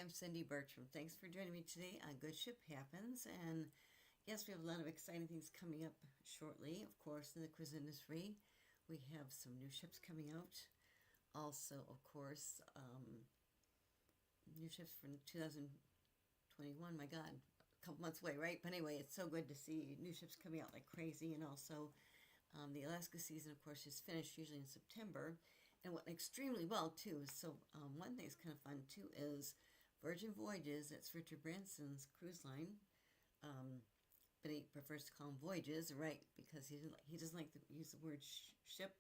I'm Cindy Bertram. Thanks for joining me today on Good Ship Happens. And yes, we have a lot of exciting things coming up shortly. Of course, in the cruise industry, we have some new ships coming out. Also, of course, new ships for 2021. My God, a couple months away, right? But anyway, it's so good to see new ships coming out like crazy. And also, the Alaska season, of course, is finished usually in September and went extremely well, too. So, one thing that's kind of fun, too, is Virgin Voyages. That's Richard Branson's cruise line. But he prefers to call them voyages, right? Because he doesn't like to use the word ship,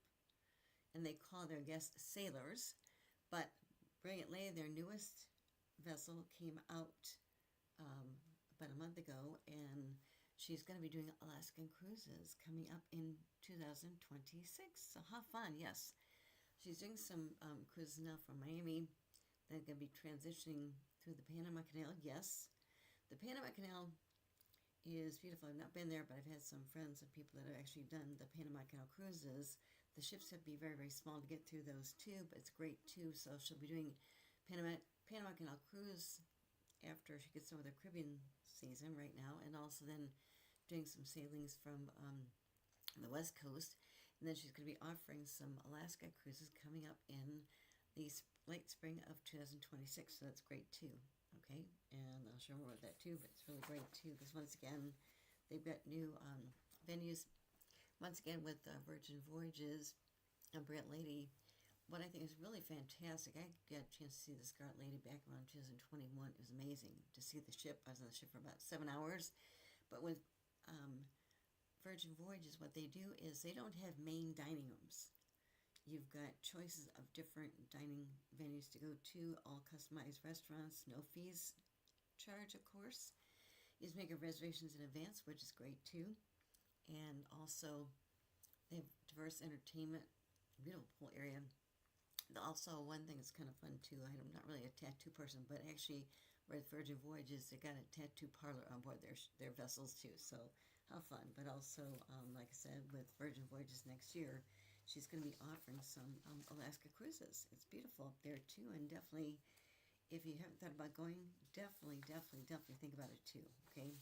and they call their guests sailors. But Brilliant Lady, their newest vessel, came out about a month ago, and she's going to be doing Alaskan cruises coming up in 2026. So how fun, yes. She's doing some cruises now from Miami. They're going to be transitioning through the Panama Canal, yes. The Panama Canal is beautiful. I've not been there, but I've had some friends and people that have actually done the Panama Canal cruises. The ships have to be very, very small to get through those too, but it's great too. So she'll be doing Panama Canal cruise after she gets over the Caribbean season right now, and also then doing some sailings from the West Coast. And then she's going to be offering some Alaska cruises coming up in the late spring of 2026. So that's great too. Okay, and I'll show more about that too, but it's really great too because once again, they've got new venues. Once again, with Virgin Voyages and Brilliant Lady, what I think is really fantastic, I got a chance to see the Scarlet Lady back around 2021. It was amazing to see the ship. I was on the ship for about 7 hours, but with Virgin Voyages, what they do is they don't have main dining rooms. You've got choices of different dining venues to go to, all customized restaurants, no fees charged, of course. You just make your reservations in advance, which is great too. And also, they have diverse entertainment, beautiful area. Also, one thing that's kind of fun too, I'm not really a tattoo person, but actually, with Virgin Voyages, they got a tattoo parlor on board their vessels too. So, how fun. But also, like I said, with Virgin Voyages next year, she's going to be offering some Alaska cruises. It's beautiful up there too, and definitely, if you haven't thought about going, definitely think about it too, okay?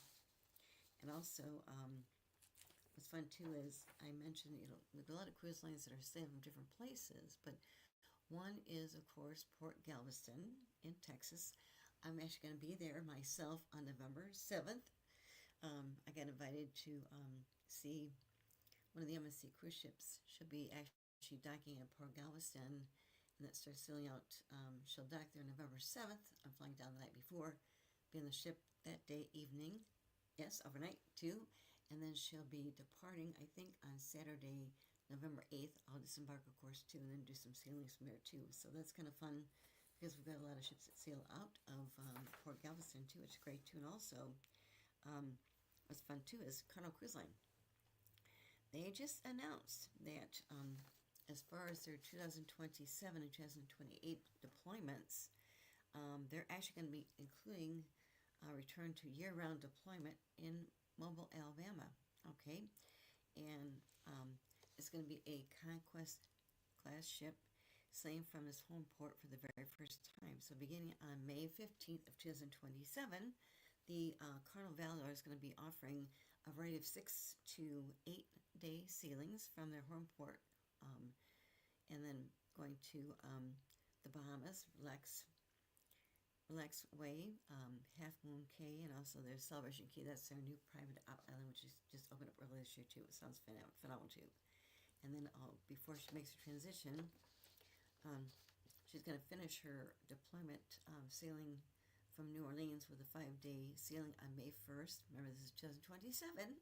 And also, what's fun too is I mentioned, with a lot of cruise lines that are sailing from different places, but one is, of course, Port Galveston in Texas. I'm actually going to be there myself on November 7th. I got invited to see one of the MSC cruise ships. She'll be actually docking at Port Galveston, and that starts sailing out. She'll dock there November 7th. I'm flying down the night before, be on the ship that day evening. Yes, overnight too. And then she'll be departing, I think, on Saturday, November 8th. I'll disembark, of course, too, and then do some sailings from there too. So that's kind of fun because we've got a lot of ships that sail out of Port Galveston too, which is great too. And also, what's fun too is Carnival Cruise Line. They just announced that as far as their 2027 and 2028 deployments, they're actually going to be including a return to year-round deployment in Mobile, Alabama. Okay, and it's going to be a Conquest class ship sailing from this home port for the very first time. So beginning on May 15th of 2027, the Carnival Valor is going to be offering a variety of 6 to 8 day sailings from their home port, and then going to the Bahamas, Relax Way, Half Moon Cay, and also their Celebration Key. That's their new private island, which is just opened up earlier this year too. It sounds phenomenal too. And then before she makes her transition, she's going to finish her deployment sailing from New Orleans with a 5-day sailing on May 1st. Remember, this is 2027.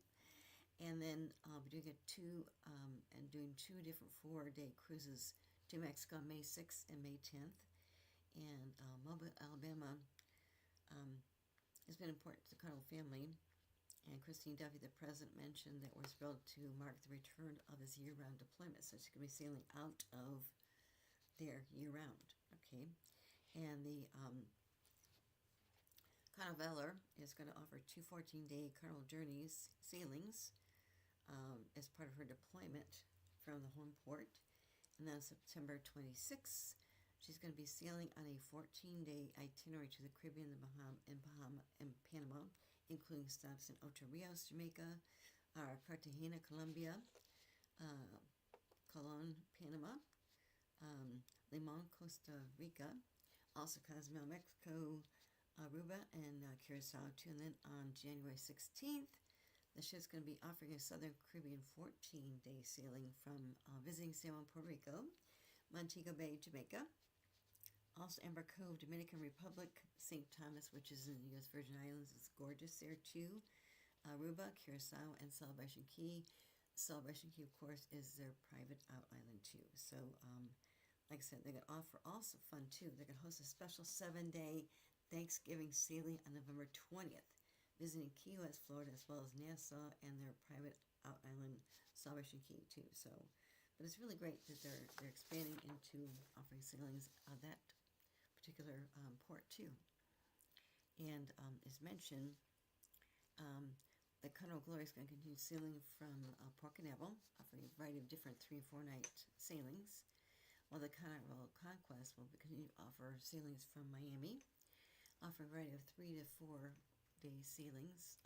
And then I'll be doing doing 2 different 4-day cruises to Mexico on May 6th and May 10th. And Mobile, Alabama has been important to the Carnival family. And Christine Duffy, the president, mentioned that we're thrilled to mark the return of this year-round deployment. So she's going to be sailing out of there year-round. Okay. And the Carnival Valor is going to offer 2 14-day Carnival Journeys sailings as part of her deployment from the home port. And then September 26th, She's going to be sailing on a 14-day itinerary to the Caribbean and Panama, including stops in Ocho Rios, Jamaica, Cartagena, Colombia, Colon, Panama, Limon, Costa Rica, also Cozumel, Mexico, Aruba, and Curacao too. And then on January 16th, the ship's going to be offering a Southern Caribbean 14-day sailing from visiting San Juan, Puerto Rico, Montego Bay, Jamaica, also Amber Cove, Dominican Republic, St. Thomas, which is in the U.S. Virgin Islands. It's gorgeous there too. Aruba, Curacao, and Celebration Key. Celebration Key, of course, is their private out island too. So, like I said, they're going to offer also fun too. They're going to host a special 7-day Thanksgiving sailing on November 20th, visiting Key West, Florida, as well as Nassau and their private out island, Celebration Key too. So, but it's really great that they're expanding into offering sailings on that particular port too. And as mentioned, the Carnival Glory is going to continue sailing from Port Canaveral, offering a variety of different 3 and 4 night sailings, while the Carnival Conquest will continue to offer sailings from Miami, offering a variety of 3 to 4 day sailings,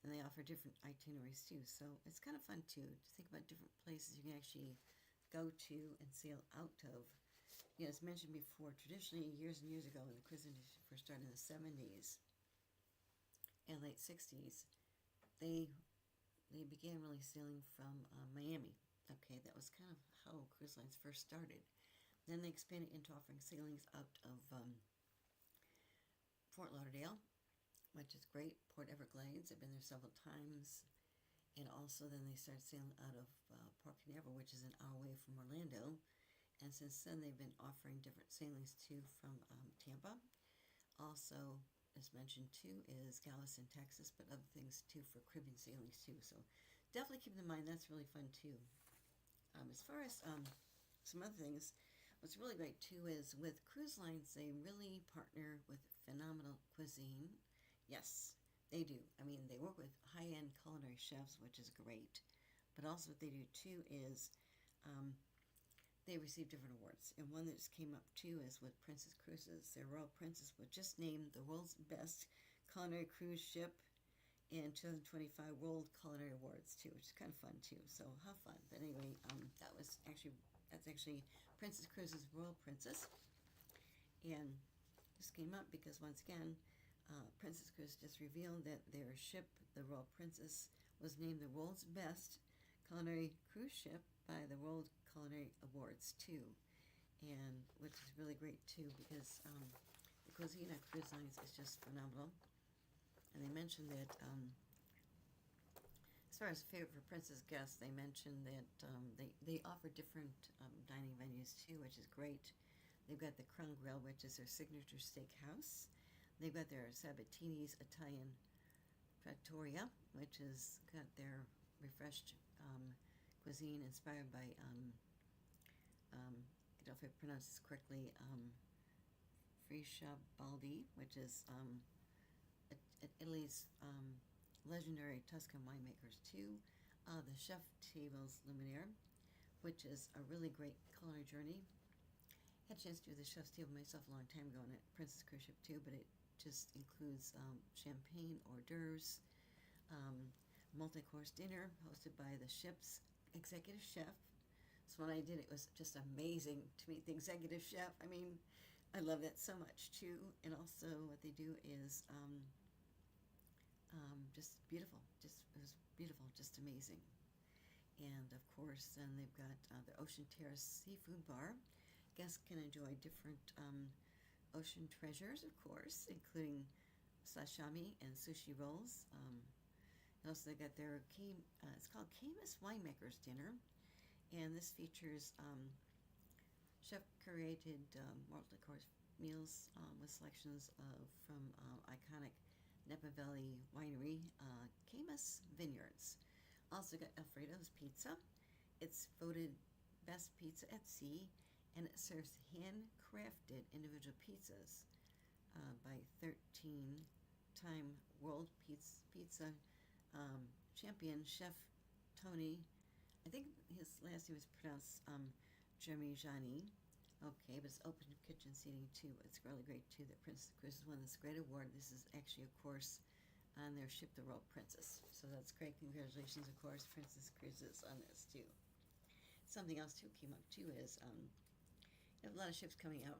and they offer different itineraries too. So it's kind of fun too to think about different places you can actually go to and sail out of. You know, as mentioned before, traditionally, years and years ago, when the cruise industry first started in the 70s and late 60s, they began really sailing from Miami. Okay, that was kind of how cruise lines first started. Then they expanded into offering sailings out of Fort Lauderdale, which is great. Port Everglades, I've been there several times. And also then they started sailing out of Port Canaveral, which is an hour away from Orlando. And since then, they've been offering different sailings too from Tampa. Also, as mentioned too, is Galveston, Texas, but other things too for Caribbean sailings too. So definitely keep in mind that's really fun too. As far as some other things, what's really great too is with cruise lines, they really partner with phenomenal cuisine. Yes, they do. I mean, they work with high-end culinary chefs, which is great. But also what they do too is they receive different awards. And one that just came up too is with Princess Cruises. Their Royal Princess was just named the world's best culinary cruise ship in 2025 World Culinary Awards too, which is kind of fun too. So have fun. But anyway, that's actually Princess Cruises Royal Princess. And this came up because once again, Princess Cruises just revealed that their ship, the Royal Princess, was named the world's best culinary cruise ship by the World Culinary Awards too, and which is really great too because the cuisine at cruise lines is just phenomenal. And they mentioned that as far as favorite for Princess guests, they mentioned that they offer different dining venues too, which is great. They've got the Crown Grill, which is their signature steakhouse. They've got their Sabatini's Italian Trattoria, which has got their refreshed cuisine inspired by, I don't know if I pronounce this correctly, Frisciabaldi, which is Italy's legendary Tuscan winemakers too. The Chef Tables Luminaire, which is a really great culinary journey. Had a chance to do the Chef's Table myself a long time ago on a Princess Cruise ship too, but it just includes champagne, hors d'oeuvres, multi-course dinner hosted by the ship's executive chef. So when I did it, was just amazing to meet the executive chef. I mean, I love that so much too. And also what they do is just beautiful. It was beautiful, just amazing. And of course, then they've got the Ocean Terrace Seafood Bar. Guests can enjoy different ocean treasures, of course, including sashimi and sushi rolls. And also they got their it's called Camus Winemakers Dinner, and this features chef-curated multi-course meals with selections from iconic Napa Valley winery, Camus Vineyards. Also got Alfredo's Pizza. It's voted best pizza at sea, and it serves handcrafted individual pizzas by 13-time world pizza champion chef Tony. I think his last name is pronounced Jeremy Jani. Okay, but it's open kitchen seating too. It's really great too that Princess Cruises won this great award. This is actually a course on their Ship the World Princess. So that's great. Congratulations, of course, Princess Cruises on this too. Something else too came up too is you have a lot of ships coming out.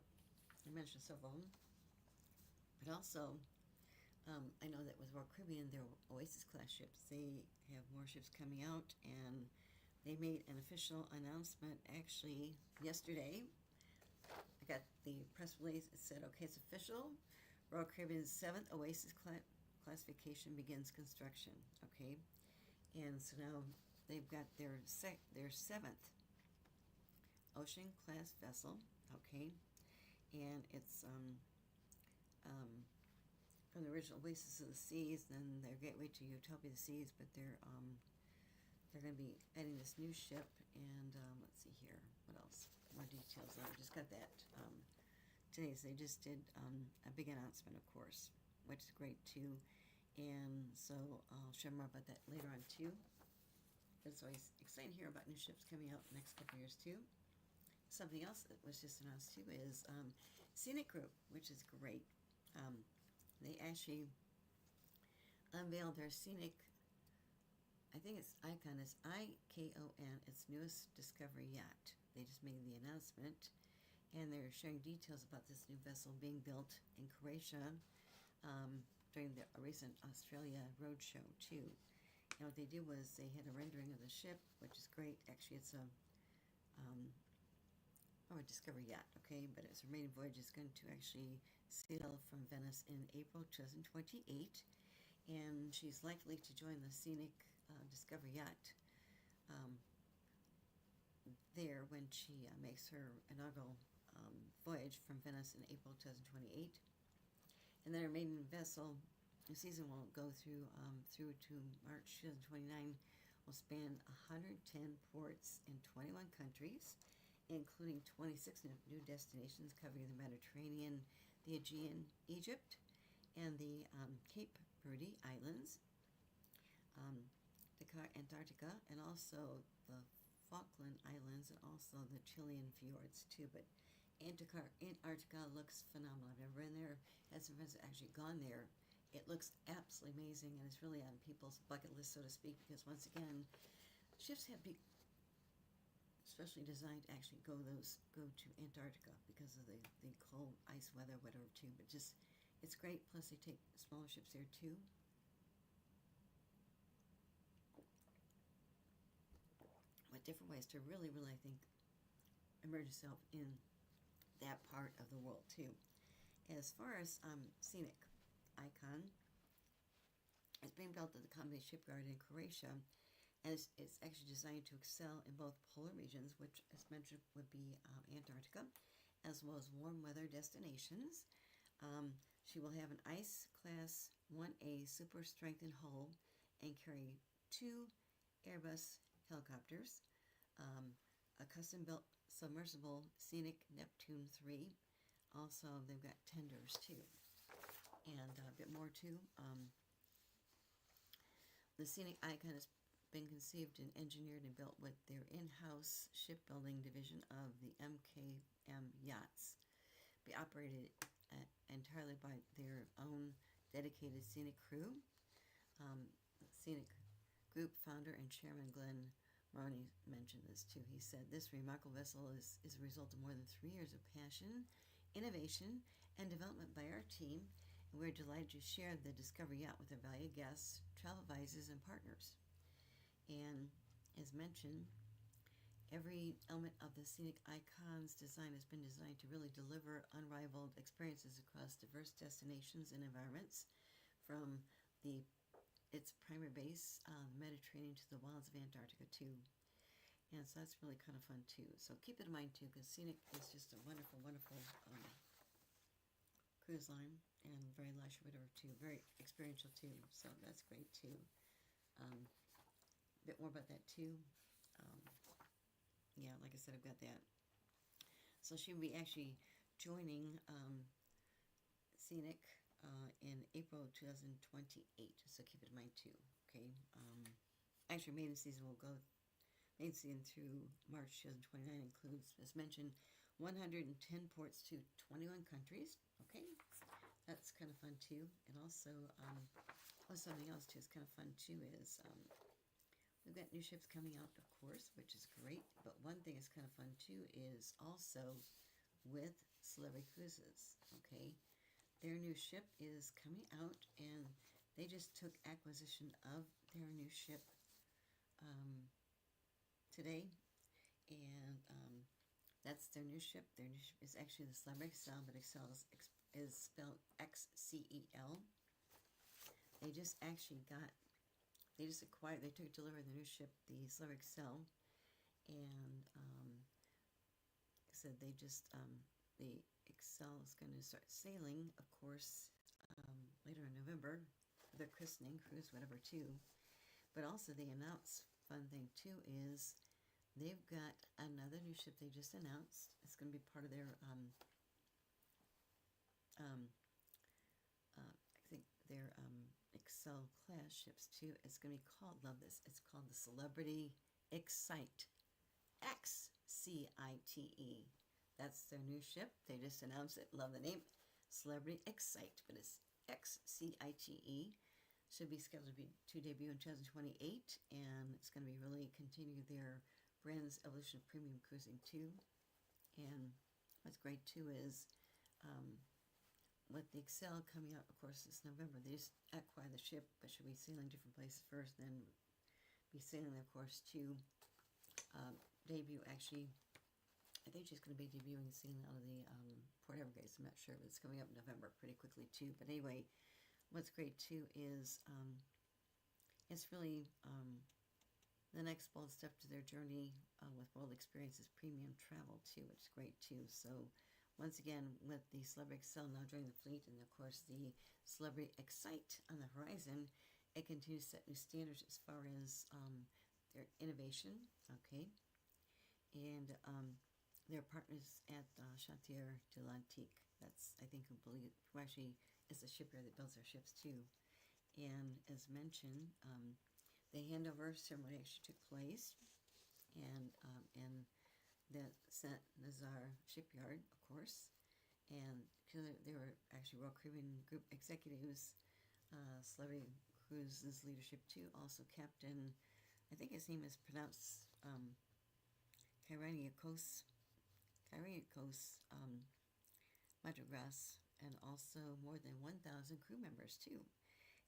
I mentioned several of them, but also I know that with Royal Caribbean, their Oasis class ships, they have more ships coming out, and they made an official announcement actually yesterday. I got the press release. It said, okay, it's official. Royal Caribbean's 7th Oasis classification begins construction. Okay, and so now they've got their 7th ocean class vessel. Okay, and it's from the original Oasis of the Seas, then their gateway to Utopia of the Seas, but they're going to be adding this new ship, and let's see here, what else? More details. I just got that today, so they just did a big announcement, of course, which is great too, and so I'll share more about that later on too. But it's always exciting to hear about new ships coming out in the next couple of years too. Something else that was just announced too is Scenic Group, which is great. They actually unveiled their Scenic, I think it's Icon, it's IKON, its newest Discovery yacht. They just made the announcement, and they're sharing details about this new vessel being built in Croatia during a recent Australia roadshow too. And what they did was they had a rendering of the ship, which is great. Actually, it's a Discovery yacht, okay, but its maiden voyage is going to actually sail from Venice in April 2028, and she's likely to join the Scenic Discovery yacht there when she makes her inaugural voyage from Venice in April 2028. And then her maiden vessel season will go through to March 2029, will span 110 ports in 21 countries, including 26 new destinations covering the Mediterranean, the Aegean, Egypt, and the Cape Verde Islands, Antarctica, and also the Falkland Islands, and also the Chilean fjords too. But Antarctica looks phenomenal. I've never been there. Had some friends that actually gone there. It looks absolutely amazing, and it's really on people's bucket list, so to speak, because once again, ships have especially designed to actually go to Antarctica because of the cold ice weather, whatever too. But just, it's great. Plus they take smaller ships there too. With different ways to really, I think, immerse yourself in that part of the world too. As far as Scenic Icon, it's being built at the Combe Shipyard in Croatia, and it's actually designed to excel in both polar regions, which, as mentioned, would be Antarctica, as well as warm weather destinations. She will have an Ice Class 1A super strengthened hull and carry 2 Airbus helicopters, a custom-built submersible Scenic Neptune 3. Also, they've got tenders too, and a bit more too. The Scenic Icon has been conceived and engineered and built with their in-house shipbuilding division of the MKM Yachts. Be operated entirely by their own dedicated Scenic crew. Scenic Group founder and chairman Glenn Maroney mentioned this too. He said, "This remarkable vessel is a result of more than 3 years of passion, innovation, and development by our team, and we're delighted to share the Discovery Yacht with our valued guests, travel advisors, and partners." And as mentioned, every element of the Scenic Icon's design has been designed to really deliver unrivaled experiences across diverse destinations and environments, from its primary base, the Mediterranean, to the wilds of Antarctica too. And so that's really kind of fun too. So keep it in mind too, because Scenic is just a wonderful, wonderful cruise line, and very lush, whatever too. Very experiential too. So that's great too. A bit more about that too. Yeah, like I said, I've got that. So she'll be actually joining Scenic in April 2028. So keep it in mind too. Okay. Actually, maiden season through March 2029 includes, as mentioned, 110 ports to 21 countries. Okay, that's kind of fun too. And also, something else too is kind of fun too is we've got new ships coming out, of course, which is great. But one thing is kind of fun too is also with Celebrity Cruises. Okay, their new ship is coming out, and they just took acquisition of their new ship today, and that's their new ship. Their new ship is actually the Celebrity Excel, but Excel is spelled XCEL. They just acquired, they took delivery of the new ship, the Celebrity Excel, and like I said, the Excel is going to start sailing, of course, later in November, for their christening cruise, whatever, too. But also, they announced, fun thing too, is they've got another new ship they just announced. It's going to be part of their, I think their Excel class ships too. It's going to be called, love this, it's called the Celebrity Excite. XCITE. That's their new ship. They just announced it. Love the name. Celebrity Excite, but it's XCITE. Should be scheduled to debut in 2028, and it's going to be really continue their brand's evolution of premium cruising too. And what's great too is with the Excel coming out, of course, this November, they just acquire the ship, but should be sailing different places first, then be sailing, of course, to debut. Actually, I think she's going to be debuting sailing out of the Port Everglades. I'm not sure, but it's coming up in November pretty quickly too. But anyway, what's great too is it's really the next bold step to their journey with World Experiences Premium Travel too, which is great too. So once again, with the Celebrity Excel now joining the fleet, and of course the Celebrity Excite on the horizon, it continues to set new standards as far as their innovation. Okay, and their partners at Chantier de l'Antique. That's, I think, who actually is the shipyard that builds their ships too. And as mentioned, the handover ceremony actually took place, and in the Saint-Nazaire shipyard, of course, and they were actually Royal Caribbean Group executives, Celebrity Cruises leadership too. Also, Captain, I think his name is pronounced Kyriakos Madrigas, and also more than 1,000 crew members too.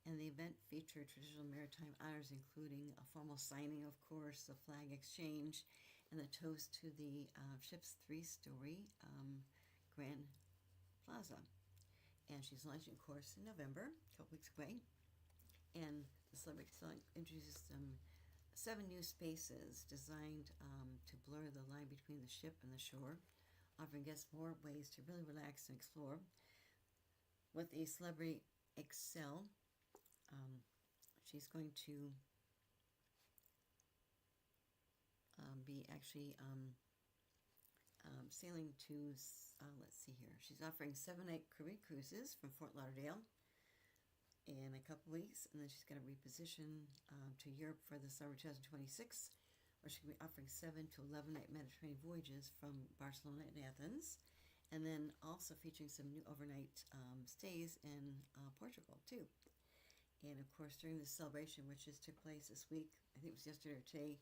And the event featured traditional maritime honors, including a formal signing, of course, a flag exchange, and the toast to the ship's three-story Grand Plaza. And she's launching, of course, in November, a couple weeks away. And the Celebrity introduces 7 new spaces designed to blur the line between the ship and the shore, offering guests more ways to really relax and explore. With the Celebrity Excel, she's going to be actually sailing to, let's see here, she's offering 7-night Caribbean cruises from Fort Lauderdale in a couple weeks, and then she's going to reposition to Europe for the summer 2026, where she's going to be offering 7 to 11-night Mediterranean voyages from Barcelona and Athens, and then also featuring some new overnight stays in Portugal too. And of course, during this celebration, which just took place this week, I think it was yesterday or today,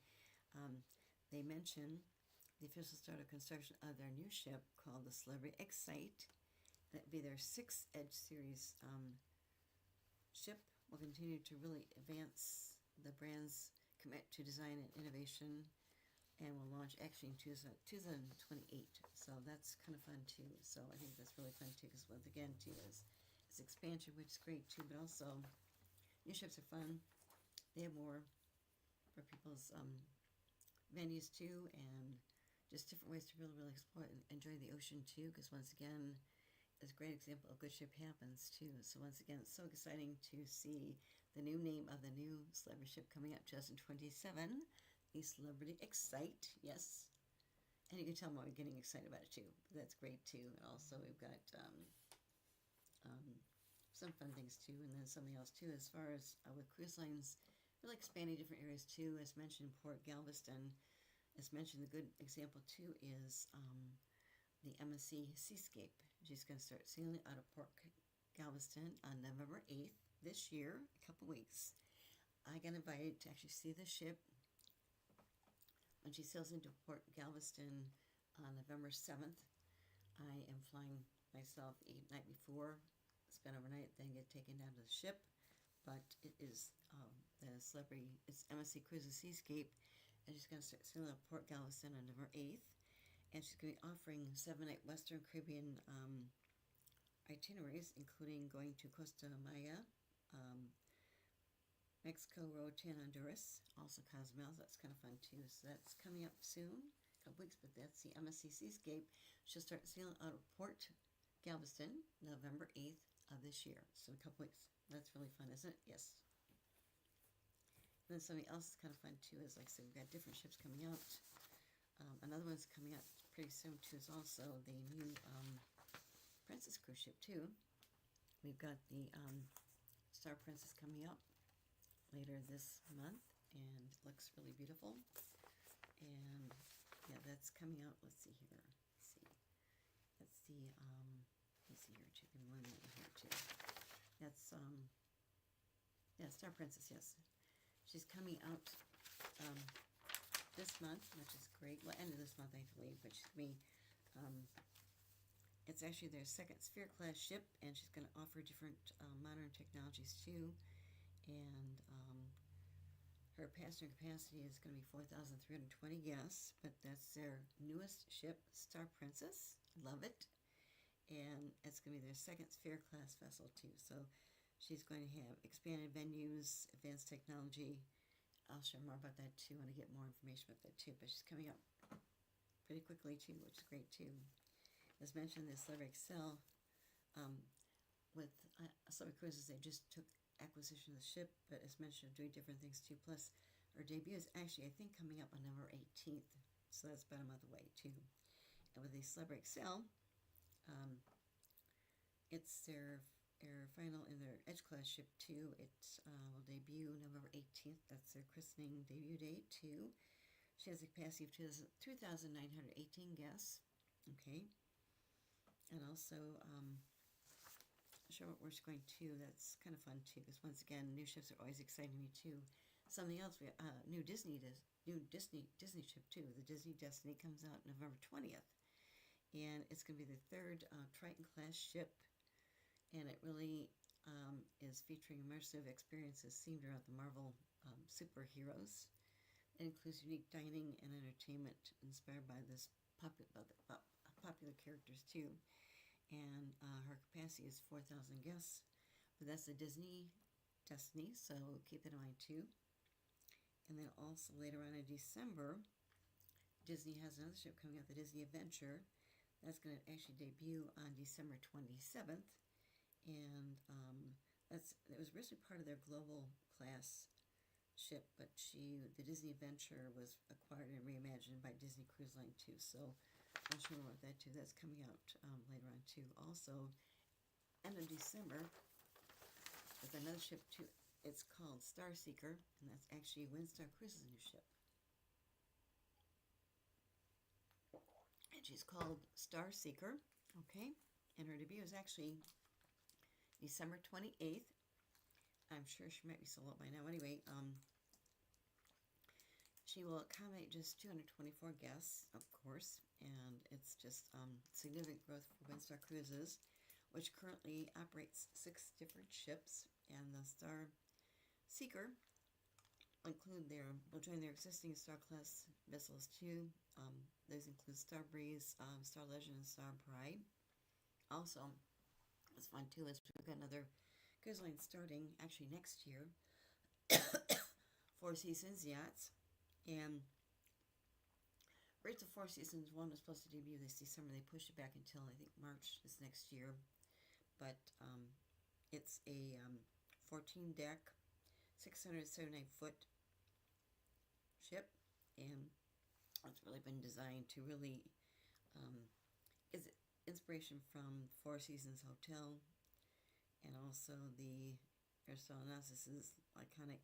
they mentioned the official start of construction of their new ship called the Celebrity Excite. That'd be their 6th Edge Series ship. Will continue to really advance the brand's commitment to design and innovation, and will launch actually in 2028. So that's kind of fun too. So I think that's really fun too, because once again too is expansion, which is great too, but also new ships are fun. They have more for people's venues too, and just different ways to really explore and enjoy the ocean too, because once again, it's a great example of good ship happens too. So once again, it's so exciting to see the new name of the new celebrity ship coming up 2027, the Celebrity Excite. Yes, and you can tell I'm getting excited about it too. That's great too. And also we've got some fun things too, and then something else too as far as with cruise lines really expanding different areas too. As mentioned, Port Galveston, as mentioned, the good example too is the MSC Seascape. She's going to start sailing out of Port Galveston on November 8th this year, a couple weeks. I got invited to actually see the ship when she sails into Port Galveston on November 7th. I am flying myself the night before, spend overnight, then get taken down to the ship. But it is the celebrity, it's MSC Cruises Seascape, and she's going to start sailing out of Port Galveston on November 8th. And she's going to be offering 7-night Western Caribbean itineraries, including going to Costa Maya, Mexico, Roatan, Honduras, also Cozumel. That's kind of fun too. So that's coming up soon, a couple weeks, but that's the MSC Seascape. She'll start sailing out of Port Galveston November 8th of this year. So a couple weeks. That's really fun, isn't it? Yes. And then something else that's kind of fun too is, like I said, we've got different ships coming out. Another one's coming out pretty soon too is also the new Princess cruise ship too. We've got the Star Princess coming up later this month, and it looks really beautiful. And yeah, that's coming out. Let's see here. Let's see. That's the let's see here too. Give me 1 minute here too. That's yeah, Star Princess. Yes, she's coming out this month, which is great. Well, end of this month, I believe, but she's going to be, it's actually their second Sphere class ship, and she's going to offer different modern technologies too. And her passenger capacity is going to be 4,320 guests, but that's their newest ship, Star Princess. Love it. And it's going to be their second Sphere class vessel too. So she's going to have expanded venues, advanced technology. I'll share more about that too when I get more information about that too. But she's coming up pretty quickly too, which is great too. As mentioned, this Celebrity Excel with Celebrity Cruises, they just took acquisition of the ship, but as mentioned, doing different things too. Plus, our debut is actually, I think, coming up on November 18th, so that's about a month away too. And with the Celebrity Excel, it's their final in their Edge class ship too. It will debut November 18th. That's their christening debut date too. She has a capacity of 2,918 guests. Okay, and also show what we're going to. That's kind of fun too, because once again, new ships are always exciting me too. Something else, we new Disney ship too. The Disney Destiny comes out November 20th, and it's going to be the third Triton class ship. And it really is featuring immersive experiences themed around the Marvel superheroes. It includes unique dining and entertainment inspired by this popular characters too. And her capacity is 4,000 guests. But that's the Disney Destiny, so keep that in mind too. And then also later on in December, Disney has another ship coming out, the Disney Adventure. That's going to actually debut on December 27th. And it was originally part of their global class ship, but the Disney Adventure was acquired and reimagined by Disney Cruise Line too. So I'll show you about that too. That's coming out later on too. Also, end of December, with another ship too. It's called Star Seeker, and that's actually Windstar Cruises' new ship. And she's called Star Seeker, okay? And her debut is actually December 28th. I'm sure she might be sold out by now. Anyway, she will accommodate just 224 guests, of course, and it's just significant growth for Windstar Cruises, which currently operates 6 different ships, and the Star Seeker will join their existing Star class vessels too. Those include Star Breeze, Star Legend, and Star Pride. Also, what's fun too is we've got another cruise line starting actually next year, Four Seasons Yachts, and original Four Seasons one was supposed to debut this December. They pushed it back until I think March this next year, but it's a 14-deck, 679-foot ship, and it's really been designed to really is inspiration from Four Seasons Hotel, and also the Aristotle Onassis' iconic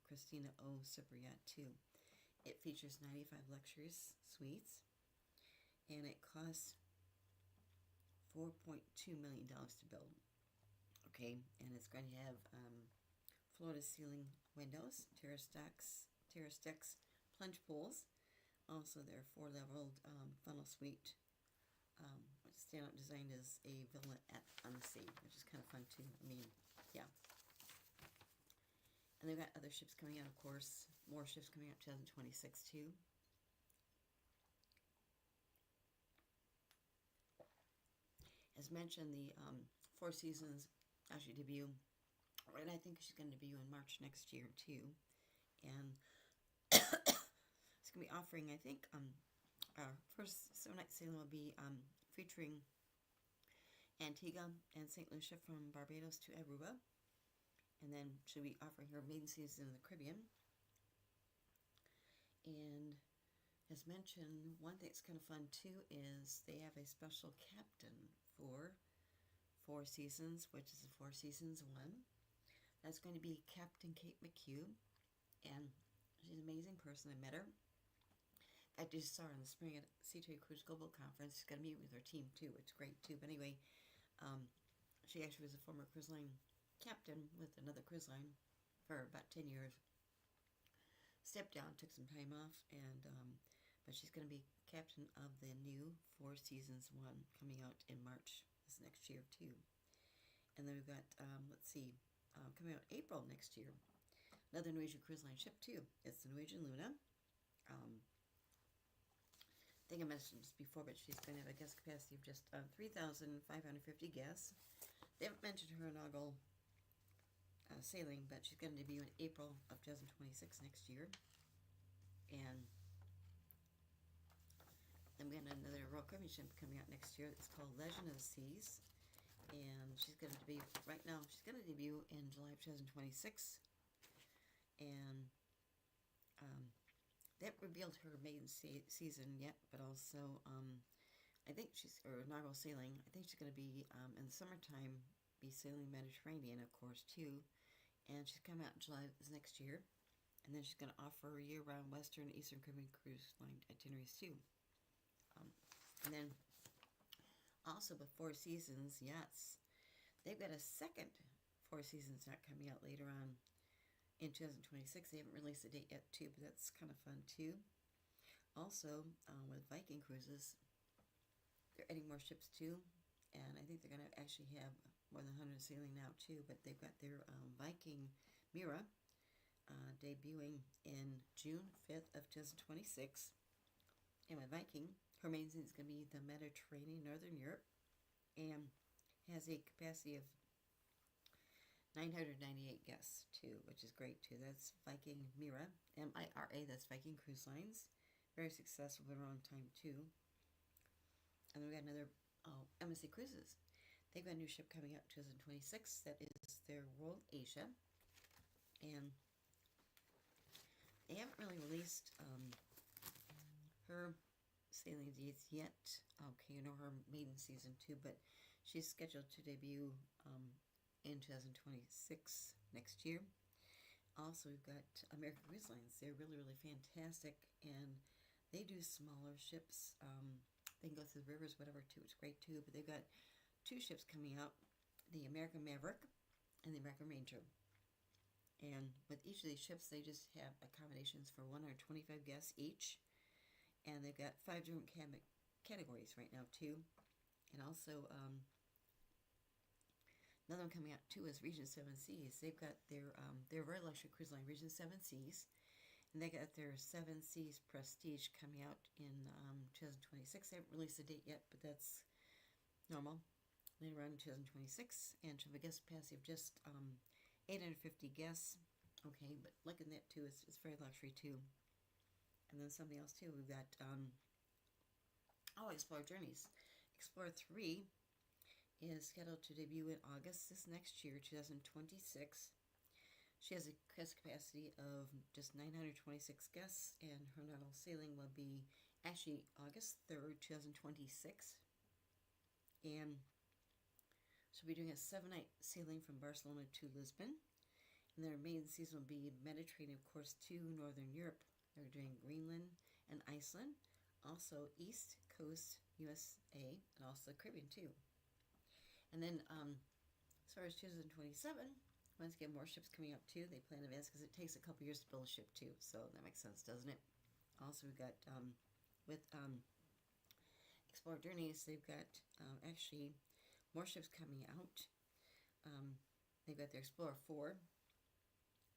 Christina O. Super Yacht too. It features 95 luxurious suites, and it costs $4.2 million to build. Okay, and it's going to have floor-to-ceiling windows, terrace decks, plunge pools. Also, their four-leveled funnel suite. Standout design is a villa on the sea, which is kind of fun too. I mean, yeah. And they've got other ships coming out, of course. More ships coming out 2026 too. As mentioned, the Four Seasons actually debut, and I think she's going to debut in March next year too. And it's going to be offering, I think, our first 7-night sailing will be featuring Antigua and St. Lucia from Barbados to Aruba. And then she'll be offering her maiden season in the Caribbean. And as mentioned, one thing that's kind of fun too is they have a special captain for Four Seasons, which is the Four Seasons 1. That's going to be Captain Kate McHugh, and she's an amazing person. I met her. I just saw her in the spring at Sea-Trade Cruise Global Conference. She's going to meet with her team too. It's great too. But anyway, she actually was a former cruise line captain with another cruise line for about 10 years. Stepped down, took some time off, and but she's going to be captain of the new Four Seasons 1 coming out in March this next year too. And then we've got, coming out April next year, another Norwegian Cruise Line ship too. It's the Norwegian Luna. I think I mentioned this before, but she's going to have a guest capacity of just 3,550 guests. They haven't mentioned her inaugural sailing, but she's going to debut in April of 2026 next year. And then we got another Royal Caribbean ship coming out next year. It's called Legend of the Seas. And she's going to debut, right now, she's going to debut in July of 2026. And they haven't revealed her maiden season yet, but also, I think she's, or inaugural sailing, I think she's going to be, in the summertime, be sailing Mediterranean, of course, too. And she's coming out in July this next year. And then she's going to offer year-round Western and Eastern Caribbean cruise line itineraries, too. And then, also with Four Seasons Yachts, they've got a second Four Seasons yacht coming out later on in 2026. They haven't released a date yet too, but that's kind of fun too. Also, with Viking Cruises, they're adding more ships too, and I think they're going to actually have more than 100 sailing now too, but they've got their Viking Mira debuting in June 5th of 2026. And with Viking, her main season is going to be the Mediterranean, Northern Europe, and has a capacity of 998 guests too, which is great too. That's Viking Mira, M-I-R-A, that's Viking Cruise Lines. Very successful, been around time too. And then we got another, MSC Cruises. They've got a new ship coming out in 2026 that is their World Asia. And they haven't really released her sailing dates yet. Okay, you know her maiden season too, but she's scheduled to debut in 2026 next year. Also, we've got American Cruise Lines. They're really, really fantastic, and they do smaller ships. They can go through the rivers, whatever, too. It's great, too. But they've got two ships coming out, the American Maverick and the American Ranger. And with each of these ships, they just have accommodations for 125 guests each. And they've got 5 different categories right now, too. And also, another one coming out, too, is Regent Seven Seas. They've got their very luxury cruise line, Regent Seven Seas. And they got their Seven Seas Prestige coming out in 2026. They haven't released a date yet, but that's normal. Later on in 2026. And should have a guest capacity of just 850 guests. Okay, but look at that, too. It's very luxury, too. And then something else, too. We've got, Explorer Journeys. Explorer 3 is scheduled to debut in August this next year, 2026. She has a guest capacity of just 926 guests, and her normal sailing will be actually August 3rd, 2026. And she'll be doing a 7-night sailing from Barcelona to Lisbon. And their main season will be Mediterranean, of course, to Northern Europe. They're doing Greenland and Iceland, also East Coast USA, and also the Caribbean too. And then as far as 2027, once again, more ships coming up too. They plan to advance because it takes a couple years to build a ship too. So that makes sense, doesn't it? Also, we've got with Explorer Journeys, they've got actually more ships coming out. They've got their Explorer 4,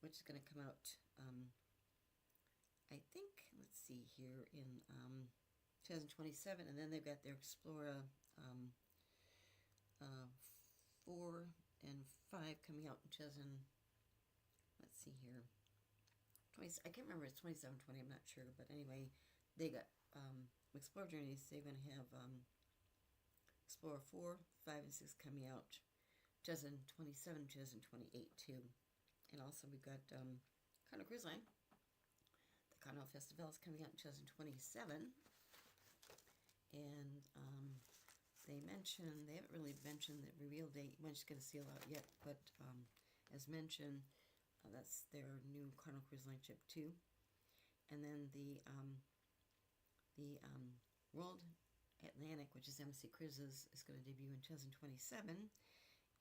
which is going to come out, I think, let's see here, in 2027. And then they've got their Explorer 4 and 5 coming out in 2000. Let's see here. 20, I can't remember, it's 27, 20, I'm not sure. But anyway, they got Explorer Journeys. They're going to have Explorer 4, 5, and 6 coming out 2027, 2028 too. And also we've got Carnival Cruise Line. The Carnival Festival is coming out in 2027. And they haven't really mentioned the reveal date when it's going to sail out yet, but as mentioned, that's their new Carnival Cruise Line ship too. And then the World Atlantic, which is Embassy Cruises, is going to debut in 2027,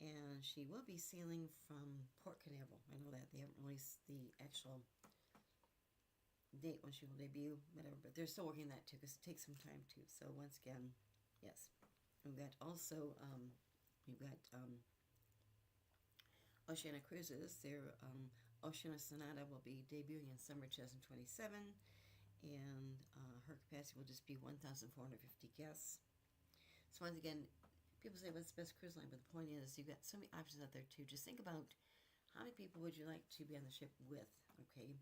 and she will be sailing from Port Canaveral. I know that they haven't released the actual date when she will debut, whatever, but they're still working on that too because it takes some time too. So once again, yes. We've got also Oceania Cruises. Their Oceania Sonata will be debuting in summer 2027, and her capacity will just be 1,450 guests. So once again, people say, what's the best cruise line? But the point is, you've got so many options out there too. Just think about how many people would you like to be on the ship with, okay?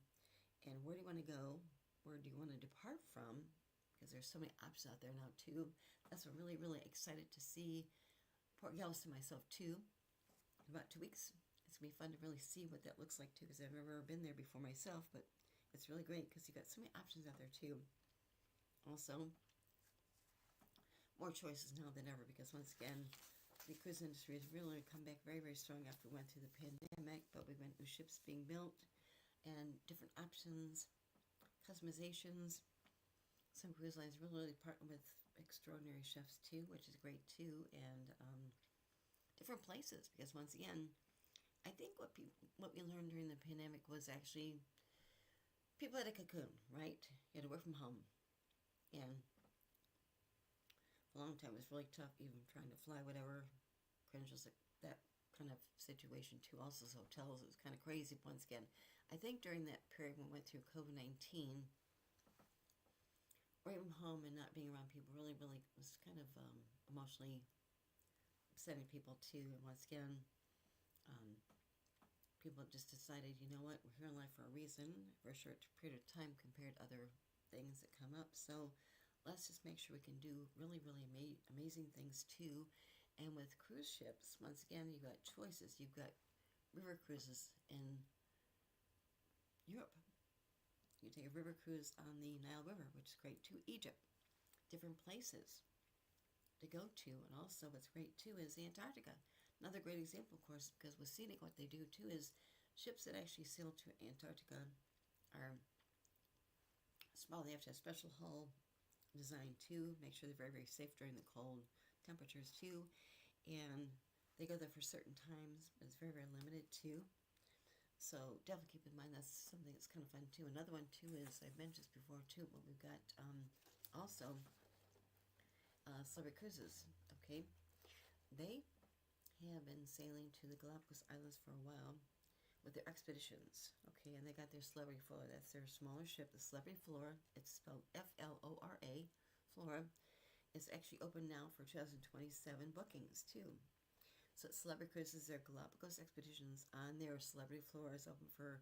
And where do you want to go? Where do you want to depart from? Because there's so many options out there now too. That's what I'm really, really excited to see Port Galveston myself too. In about 2 weeks. It's going to be fun to really see what that looks like too, because I've never been there before myself, but it's really great because you've got so many options out there too. Also, more choices now than ever, because once again, the cruise industry has really come back very, very strong after we went through the pandemic, but we've got new ships being built and different options, customizations. Some cruise lines really partner with extraordinary chefs too, which is great too, and different places, because once again, I think what we learned during the pandemic was actually people had a cocoon, right? You had to work from home, and for a long time it was really tough, even trying to fly, whatever, credentials, like that kind of situation too. Also, hotels, it was kind of crazy. Once again, I think during that period when we went through COVID-19, working from home and not being around people really, really was kind of emotionally upsetting people too. And once again, people just decided, you know what, we're here in life for a reason, for a short period of time compared to other things that come up. So let's just make sure we can do really, really amazing things too. And with cruise ships, once again, you've got choices. You've got river cruises in Europe. You take a river cruise on the Nile River, which is great too. Egypt, different places to go to. And also what's great too is Antarctica. Another great example, of course, because with Scenic, what they do too is ships that actually sail to Antarctica are small. They have to have special hull design too, make sure they're very, very safe during the cold temperatures too. And they go there for certain times, but it's very, very limited too. So definitely keep in mind that's something that's kind of fun too. Another one too is, I've mentioned this before too, but we've got also Celebrity Cruises, okay? They have been sailing to the Galapagos Islands for a while with their expeditions, okay? And they got their Celebrity Flora. That's their smaller ship, the Celebrity Flora. It's spelled Flora. Flora is actually open now for 2027 bookings too. So Celebrity Cruises, their Galapagos expeditions on their Celebrity Flora is open for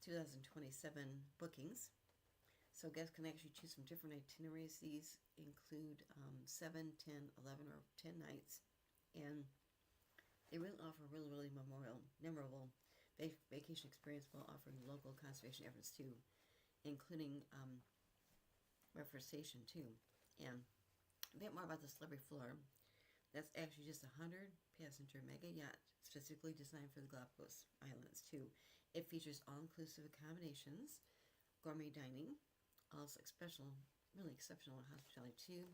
2027 bookings. So guests can actually choose from different itineraries. These include 7, 10, 11, or 10 nights. And they really offer really, really memorable vacation experience while offering local conservation efforts too, including reforestation too. And a bit more about the Celebrity Flora. That's actually just a 100-passenger mega yacht specifically designed for the Galapagos Islands too. It features all-inclusive accommodations, gourmet dining, also really exceptional hospitality too.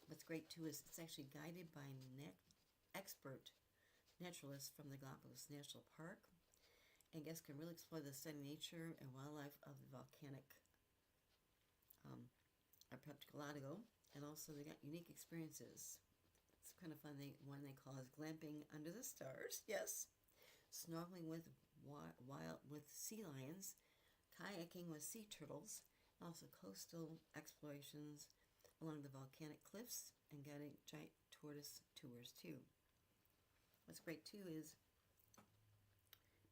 What's great too is it's actually guided by expert naturalists from the Galapagos National Park, and guests can really explore the stunning nature and wildlife of the volcanic archipelago, and also they got unique experiences. It's kind of fun. One they call is glamping under the stars. Yes, snorkeling with sea lions, kayaking with sea turtles, and also coastal explorations along the volcanic cliffs, and guiding giant tortoise tours too. What's great too is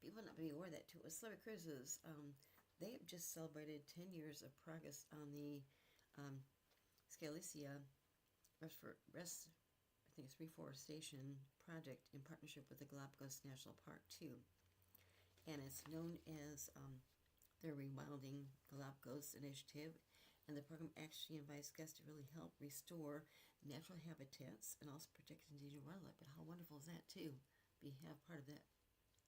people not be aware of that too. With Celebrity Cruises, they have just celebrated 10 years of progress on the Scalisia reforestation project in partnership with the Galapagos National Park too. And it's known as their Rewilding Galapagos initiative, and the program actually invites guests to really help restore natural habitats and also protect endangered wildlife. But how wonderful is that too? Be have part of that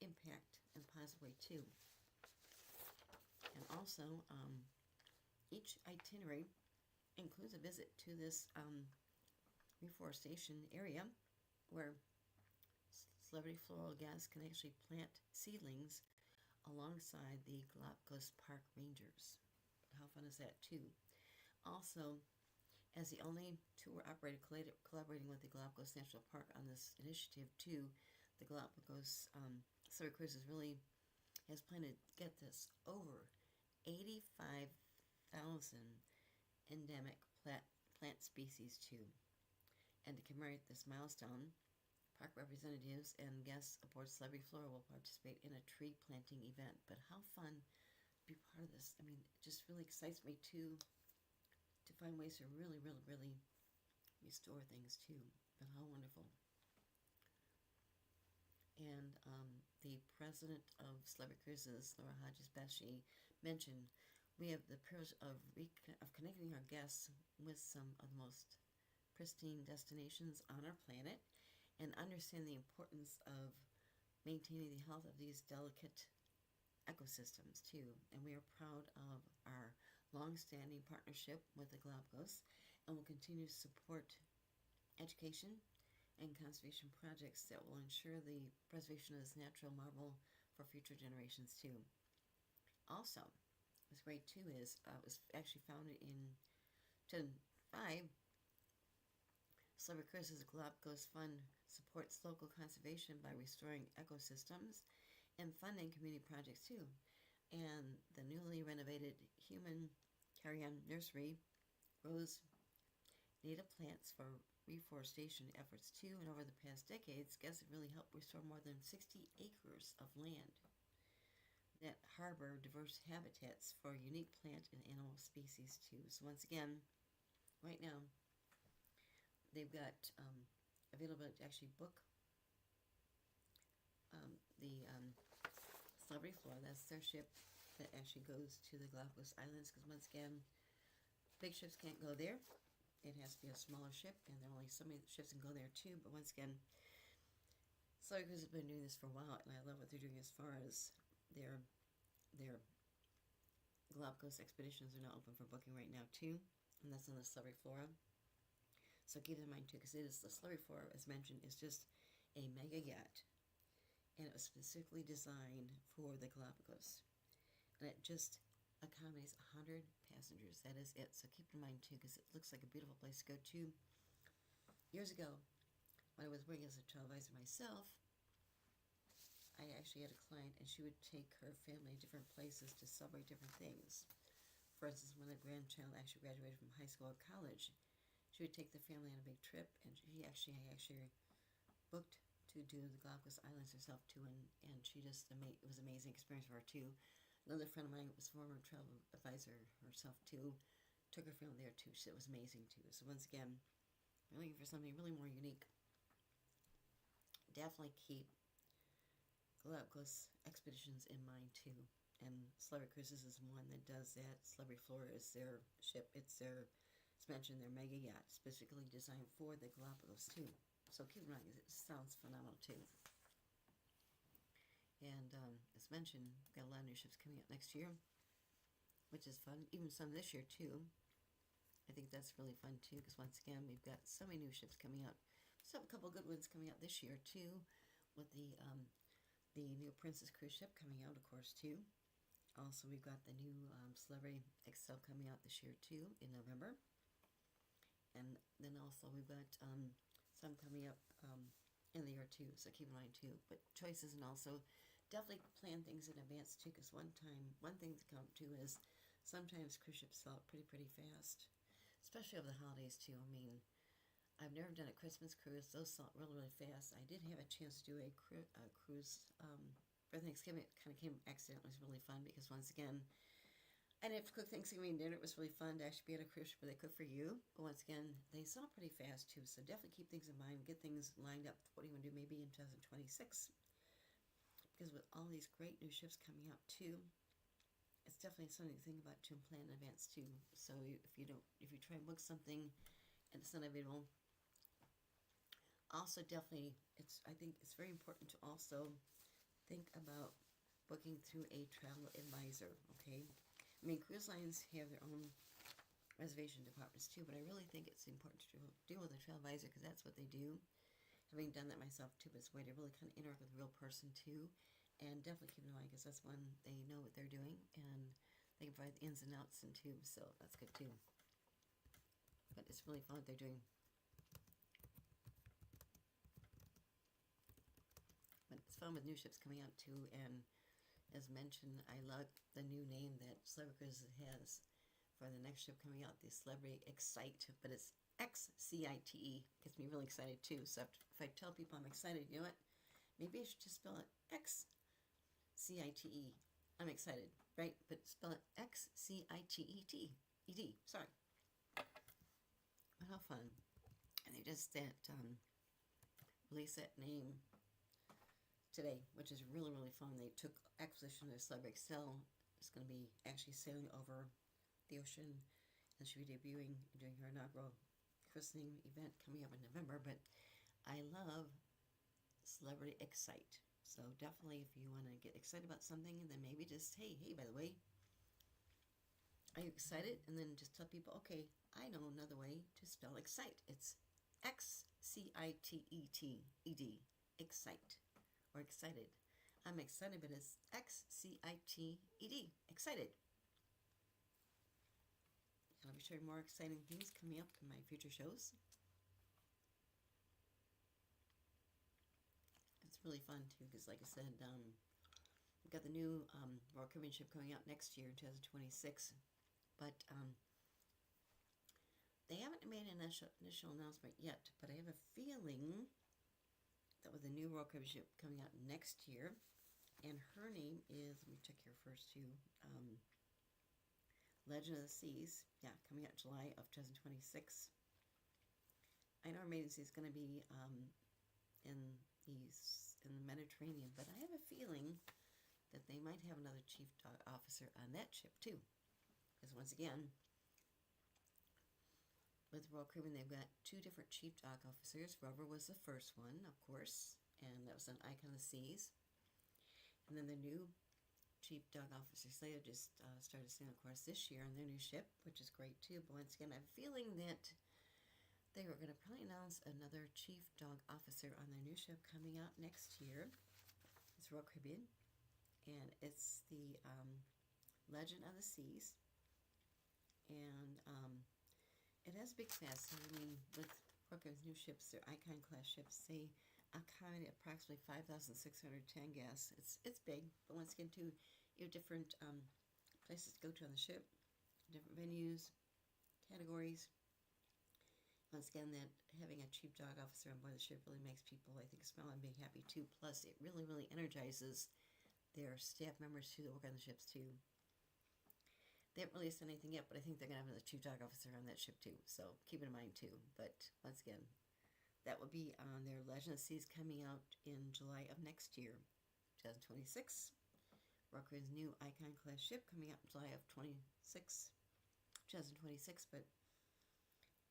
impact in a positive way too. And also, each itinerary includes a visit to this reforestation area where celebrity floral guests can actually plant seedlings alongside the Galapagos Park Rangers. How fun is that too? Also, as the only tour operator collaborating with the Galapagos National Park on this initiative too, the Galapagos Celebrity Cruises really has planned to get this over 85,000 endemic plant species too. And to commemorate this milestone, park representatives and guests aboard Celebrity Flora will participate in a tree planting event. But how fun to be part of this. I mean, it just really excites me to find ways to really, really, really restore things too. But how wonderful. And the president of Celebrity Cruises, Laura Hodges-Beshi, mentioned we have the privilege of connecting our guests with some of the most pristine destinations on our planet, and understand the importance of maintaining the health of these delicate ecosystems too. And we are proud of our long-standing partnership with the Galapagos, and will continue to support education and conservation projects that will ensure the preservation of this natural marvel for future generations too. Also, what's great too is it was actually founded in 2005. Celebrity Cruises Galapagos Fund supports local conservation by restoring ecosystems and funding community projects too. And the newly renovated human carry-on nursery grows native plants for reforestation efforts too. And over the past decades, guests have really helped restore more than 60 acres of land that harbor diverse habitats for unique plant and animal species too. So once again, right now, they've got available to actually book the Celebrity Flora. That's their ship that actually goes to the Galapagos Islands, because once again, big ships can't go there. It has to be a smaller ship, and there are only so many ships can go there too. But once again, Celebrity Cruises have been doing this for a while, and I love what they're doing as far as their Galapagos expeditions are now open for booking right now too, and that's on the Celebrity Flora. So keep that in mind too, because it is the Celebrity Flora, as mentioned, is just a mega yacht, and it was specifically designed for the Galapagos, and it just accommodates 100 passengers. That is it. So keep in mind too, because it looks like a beautiful place to go to. Years ago, when I was working as a travel advisor myself, I actually had a client, and she would take her family to different places to celebrate different things. For instance, when a grandchild actually graduated from high school or college, she would take the family on a big trip, and I actually booked to do the Galapagos Islands herself too, and she just it was an amazing experience for her too. Another friend of mine was a former travel advisor herself too, took her family there too. She said it was amazing too. So once again, if you're looking for something really more unique, definitely keep Galapagos expeditions in mind too. And Celebrity Cruises is one that does that. Celebrity Flora is their ship. It's mentioned their mega yacht, specifically designed for the Galapagos too. So keep in mind, it sounds phenomenal too. And as mentioned, we've got a lot of new ships coming out next year, which is fun. Even some this year too. I think that's really fun too, because once again, we've got so many new ships coming out. So a couple good ones coming out this year too, with the new Princess cruise ship coming out, of course, too. Also, we've got the new Celebrity Excel coming out this year too in November, and then also we've got some coming up in the year too. So keep in mind too. But choices, and also definitely plan things in advance too, because one thing to come to is sometimes cruise ships sell out pretty fast, especially over the holidays too. I mean, I've never done a Christmas cruise. Those sell out really fast. I did have a chance to do a cruise for Thanksgiving. It kind of came accidentally. It was really fun because, once again, I didn't have to cook Thanksgiving dinner. It was really fun to actually be at a cruise ship where they cook for you. But once again, they sell pretty fast too. So definitely keep things in mind. Get things lined up. What do you want to do maybe in 2026? Because with all these great new ships coming out too, it's definitely something to think about to plan in advance too. So if you try and book something and it's not available, also definitely I think it's very important to also think about booking through a travel advisor. Okay, I mean, cruise lines have their own reservation departments too, but I really think it's important to deal with a travel advisor, because that's what they do. Having done that myself too, it's a way to really kind of interact with a real person too, and definitely keep in mind, because that's when they know what they're doing and they can provide the ins and outs and too. So that's good too. But it's really fun what they're doing. But it's fun with new ships coming out too, and as mentioned, I love the new name that Celebrity Cruises has for the next ship coming out, the Celebrity Excite, but it's X-C-I-T-E. Gets me really excited too. So if I tell people I'm excited, you know what? Maybe I should just spell it X-C-I-T-E. I'm excited, right? But spell it X-C-I-T-E-T. E-D, sorry. But how fun. And they just released that name today, which is really fun. They took acquisition of Celebrity Excel. It's going to be actually sailing over the ocean, and she'll be debuting, doing her inaugural christening event coming up in November. But I love Celebrity Excite. So definitely, if you want to get excited about something, then maybe just, hey, by the way, are you excited? And then just tell people, okay, I know another way to spell excite. It's X-C-I-T-E-T-E-D. Excite. Or excited. I'm excited, but it's X-C-I-T-E-D. Excited. And I'll be sharing more exciting things coming up in my future shows. It's really fun too, because like I said, we've got the new Royal Caribbean ship coming out next year in 2026. But they haven't made an initial announcement yet, but I have a feeling that with the new Royal Caribbean ship coming out next year, and her name is, let me check here first too, Legend of the Seas, yeah, coming out July of 2026. I know our maiden sea is going to be in the Mediterranean, but I have a feeling that they might have another chief dog officer on that ship too. Because once again, with Royal Caribbean, they've got two different chief dog officers. Rover was the first one, of course, and that was an Icon of the Seas. And then the new chief dog officer Slater just started sailing, of course, this year on their new ship, which is great too. But once again, I'm feeling that they were going to probably announce another chief dog officer on their new ship coming out next year. It's Royal Caribbean, and it's the Legend of the Seas. And it has a big capacity. I mean, with Royal Caribbean's new ships, their Icon class ships, they accommodate approximately 5,610 guests. It's big, but once again, too, you have different places to go to on the ship, different venues, categories. Once again, that having a chief dog officer on board the ship really makes people, I think, smile and be happy too. Plus, it really energizes their staff members too that work on the ships too. They haven't released anything yet, but I think they're going to have another chief dog officer on that ship too. So keep it in mind too. But once again, that will be on their Legend of the Seas coming out in July of next year, 2026. Royal Caribbean's new Icon class ship coming out in July of 2026. But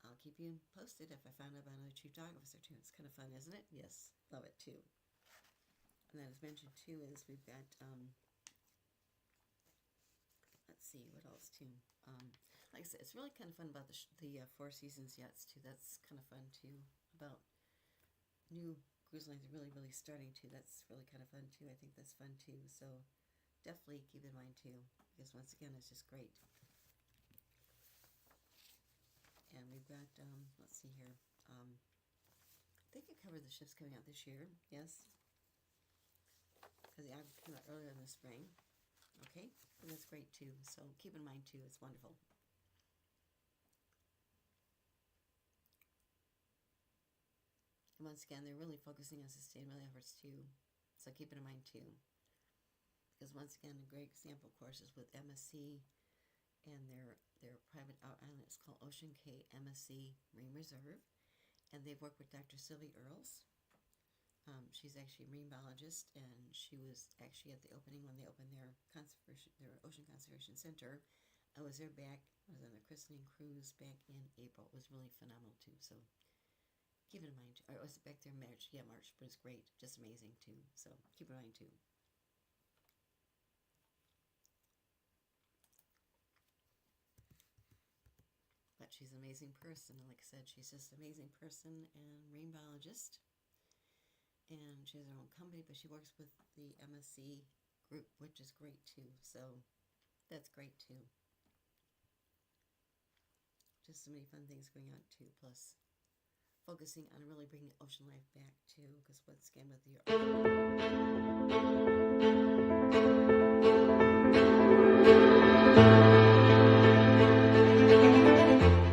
I'll keep you posted if I find out about another chief dog officer too. It's kind of fun, isn't it? Yes, love it too. And then as mentioned too is we've got let's see what else too. Like I said, it's really kind of fun about the Four Seasons yachts too. That's kind of fun too. About new cruise lines are really, really starting to. That's really kind of fun too. I think that's fun too. So definitely keep in mind too, because once again, it's just great. And we've got, let's see here. I think I covered the ships coming out this year. Yes. Because the Argo came out earlier in the spring. Okay. And that's great too. So keep in mind too, it's wonderful. And once again, they're really focusing on sustainability efforts too. So keep it in mind too. Because once again, a great example, of course, is with MSC and their private island. It's called Ocean Cay MSC Marine Reserve, and they've worked with Dr. Sylvia Earls. She's actually a marine biologist, and she was actually at the opening when they opened their Ocean Conservation Center. I was there back. I was on the christening cruise back in April. It was really phenomenal too. So keep it in mind. Or I was back there in March. Yeah, March, but it's great, just amazing too. So keep it in mind too. But she's an amazing person. Like I said, she's just an amazing person and marine biologist. And she has her own company, but she works with the MSC group, which is great too. So that's great too. Just so many fun things going on too. Plus, focusing on really bringing ocean life back too, because once again with the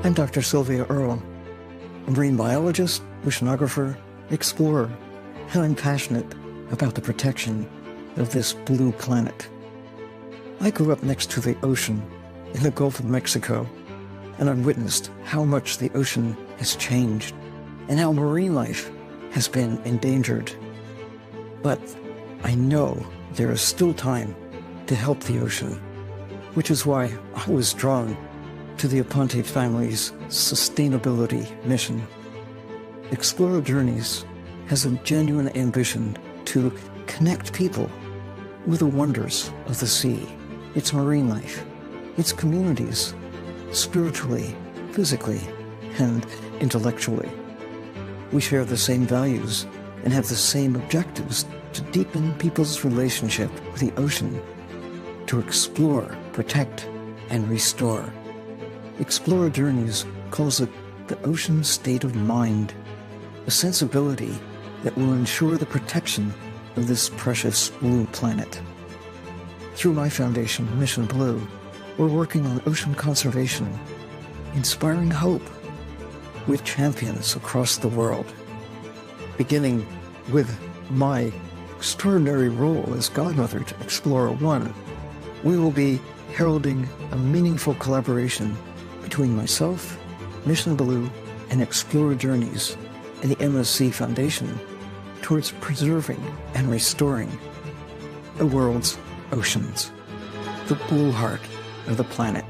I'm Dr. Sylvia Earle, a marine biologist, oceanographer, explorer, and I'm passionate about the protection of this blue planet. I grew up next to the ocean in the Gulf of Mexico, and I've witnessed how much the ocean has changed and how marine life has been endangered. But I know there is still time to help the ocean, which is why I was drawn to the Aponte family's sustainability mission. Explorer Journeys has a genuine ambition to connect people with the wonders of the sea, its marine life, its communities, spiritually, physically, and intellectually. We share the same values and have the same objectives to deepen people's relationship with the ocean, to explore, protect, and restore. Explorer Journeys calls it the ocean state of mind, a sensibility that will ensure the protection of this precious blue planet. Through my foundation, Mission Blue, we're working on ocean conservation, inspiring hope with champions across the world. Beginning with my extraordinary role as godmother to Explorer One, we will be heralding a meaningful collaboration between myself, Mission Blue, and Explorer Journeys and the MSC Foundation towards preserving and restoring the world's oceans, the blue heart of the planet.